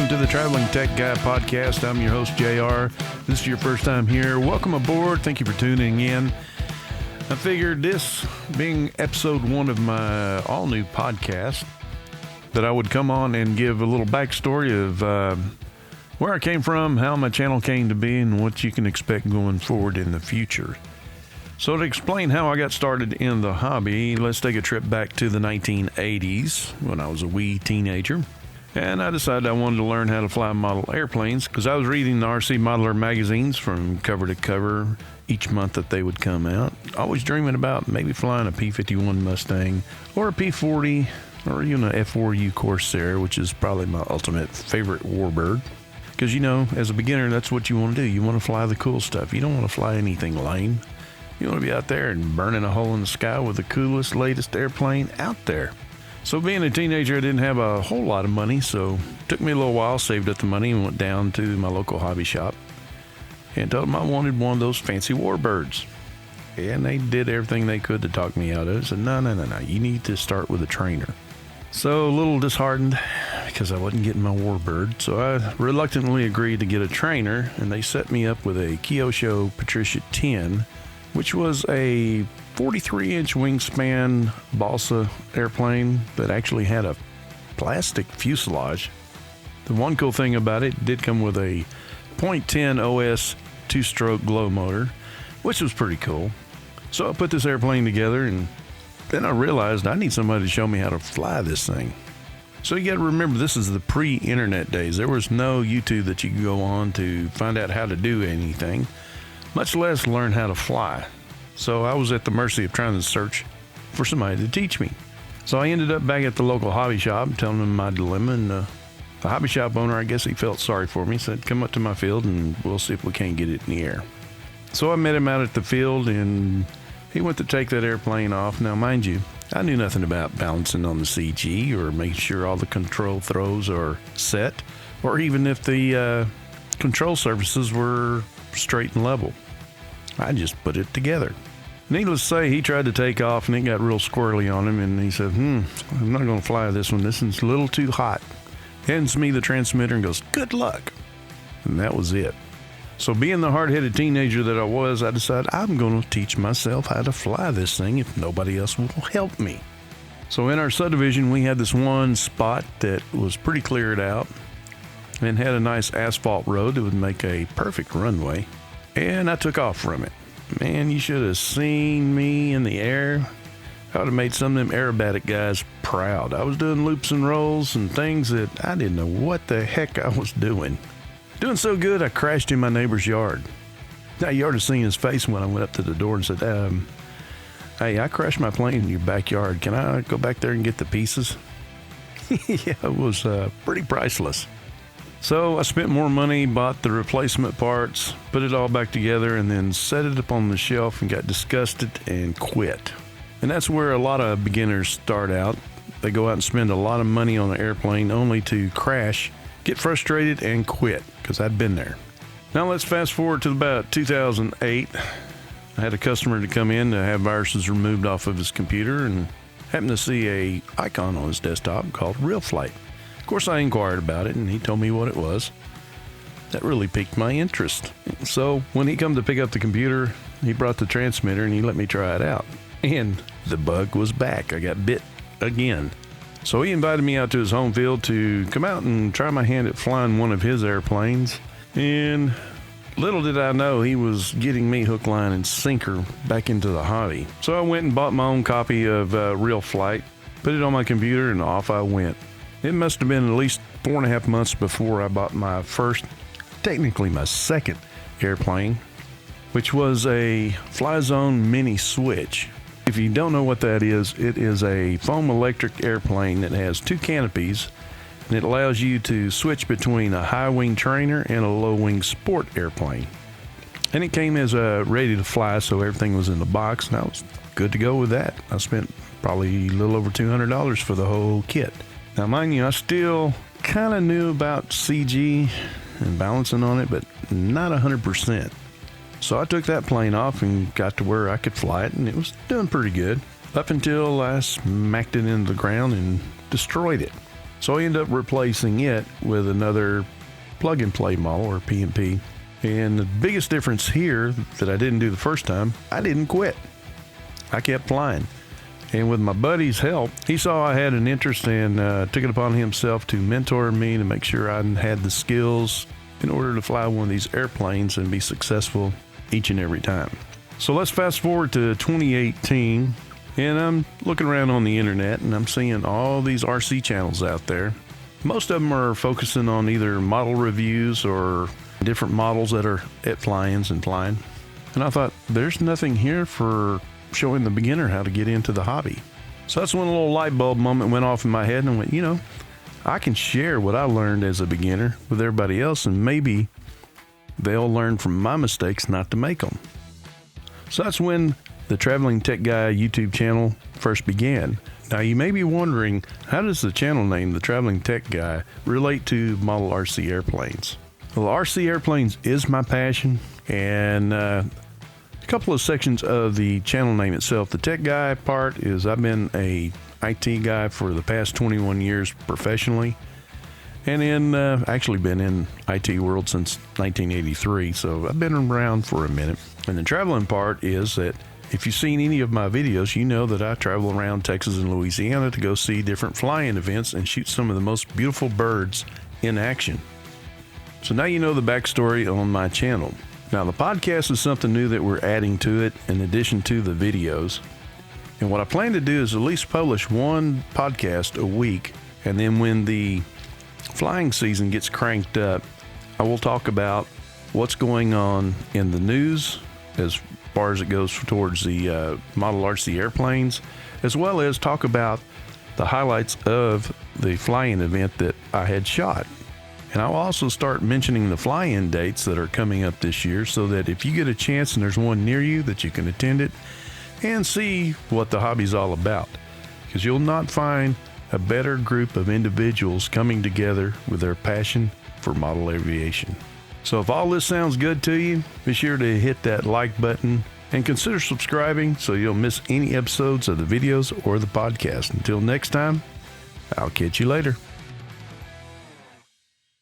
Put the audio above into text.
to the Traveling Tech Guy podcast. I'm your host, JR. This is your first time here. Welcome aboard. Thank you for tuning in. I figured this being episode 1 of my all-new podcast, that I would come on and give a little backstory of where I came from, how my channel came to be, and what you can expect going forward in the future. So to explain how I got started in the hobby, let's take a trip back to the 1980s when I was a wee teenager. And I decided I wanted to learn how to fly model airplanes because I was reading the RC Modeler magazines from cover to cover each month that they would come out. Always dreaming about maybe flying a P-51 Mustang or a P-40 or even a F-4U Corsair, which is probably my ultimate favorite warbird. Because, you know, as a beginner, that's what you want to do. You want to fly the cool stuff. You don't want to fly anything lame. You want to be out there and burning a hole in the sky with the coolest, latest airplane out there. So being a teenager, I didn't have a whole lot of money, so it took me a little while, saved up the money, and went down to my local hobby shop and told them I wanted one of those fancy warbirds. And they did everything they could to talk me out of it. Said, no, you need to start with a trainer. So a little disheartened because I wasn't getting my warbird, so I reluctantly agreed to get a trainer, and they set me up with a Kyosho Patricia 10, which was a 43-inch wingspan balsa airplane that actually had a plastic fuselage. The one cool thing about it did come with a .10 OS 2-stroke glow motor, which was pretty cool. So I put this airplane together, and then I realized I need somebody to show me how to fly this thing. So you got to remember, this is the pre-internet days. There was no YouTube that you could go on to find out how to do anything, much less learn how to fly. So I was at the mercy of trying to search for somebody to teach me. So I ended up back at the local hobby shop telling them my dilemma, and the hobby shop owner, I guess he felt sorry for me, said, come up to my field and we'll see if we can't get it in the air. So I met him out at the field, and he went to take that airplane off. Now, mind you, I knew nothing about balancing on the CG or making sure all the control throws are set, or even if the control surfaces were straight and level. I just put it together. Needless to say, he tried to take off, and it got real squirrely on him, and he said, I'm not going to fly this one. This one's a little too hot. Hands me the transmitter and goes, good luck. And that was it. So being the hard-headed teenager that I was, I decided I'm going to teach myself how to fly this thing if nobody else will help me. So in our subdivision, we had this one spot that was pretty cleared out and had a nice asphalt road that would make a perfect runway. And I took off from it. Man, you should have seen me in the air. I would have made some of them aerobatic guys proud. I was doing loops and rolls and things that I didn't know what the heck I was doing. Doing so good, I crashed in my neighbor's yard. Now, you ought to have seen his face when I went up to the door and said, hey, I crashed my plane in your backyard. Can I go back there and get the pieces? Yeah, it was pretty priceless. So I spent more money, bought the replacement parts, put it all back together, and then set it up on the shelf and got disgusted and quit. And that's where a lot of beginners start out. They go out and spend a lot of money on an airplane only to crash, get frustrated, and quit, because I'd been there. Now let's fast forward to about 2008. I had a customer to come in to have viruses removed off of his computer and happened to see a icon on his desktop called RealFlight. Of course, I inquired about it, and he told me what it was. That really piqued my interest. So when he come to pick up the computer, he brought the transmitter, and he let me try it out. And the bug was back. I got bit again. So he invited me out to his home field to come out and try my hand at flying one of his airplanes. And little did I know he was getting me hook, line, and sinker back into the hobby. So I went and bought my own copy of RealFlight, put it on my computer, and off I went. It must have been at least 4.5 months before I bought my first, technically my second airplane, which was a FlyZone Mini Switch. If you don't know what that is, it is a foam electric airplane that has 2 canopies, and it allows you to switch between a high wing trainer and a low wing sport airplane. And it came as ready to fly, so everything was in the box, and I was good to go with that. I spent probably a little over $200 for the whole kit. Now, mind you, I still kind of knew about CG and balancing on it, but not 100%. So I took that plane off and got to where I could fly it, and it was doing pretty good up until I smacked it into the ground and destroyed it. So I ended up replacing it with another plug-and-play model, or P&P. And the biggest difference here that I didn't do the first time, I didn't quit. I kept flying. And with my buddy's help, he saw I had an interest and took it upon himself to mentor me to make sure I had the skills in order to fly one of these airplanes and be successful each and every time. So let's fast forward to 2018, and I'm looking around on the internet and I'm seeing all these RC channels out there. Most of them are focusing on either model reviews or different models that are at fly-ins and flying. And I thought, there's nothing here for showing the beginner how to get into the hobby. So that's when a little light bulb moment went off in my head, and I went, I can share what I learned as a beginner with everybody else, and maybe they'll learn from my mistakes not to make them. So that's when the Traveling Tech Guy YouTube channel first began. Now you may be wondering, how does the channel name, The Traveling Tech Guy, relate to model RC airplanes? Well, RC airplanes is my passion, and a couple of sections of the channel name itself. The Tech Guy part is I've been a IT guy for the past 21 years professionally, and actually been in IT world since 1983, so I've been around for a minute. And the traveling part is that if you've seen any of my videos, you know that I travel around Texas and Louisiana to go see different fly-in events and shoot some of the most beautiful birds in action. So now you know the backstory on my channel. Now the podcast is something new that we're adding to it in addition to the videos. And what I plan to do is at least publish one podcast a week. And then when the flying season gets cranked up, I will talk about what's going on in the news as far as it goes towards the model RC airplanes, as well as talk about the highlights of the fly-in event that I had shot. And I'll also start mentioning the fly-in dates that are coming up this year, so that if you get a chance and there's one near you, that you can attend it and see what the hobby's all about. Because you'll not find a better group of individuals coming together with their passion for model aviation. So if all this sounds good to you, be sure to hit that like button and consider subscribing so you'll miss any episodes of the videos or the podcast. Until next time, I'll catch you later.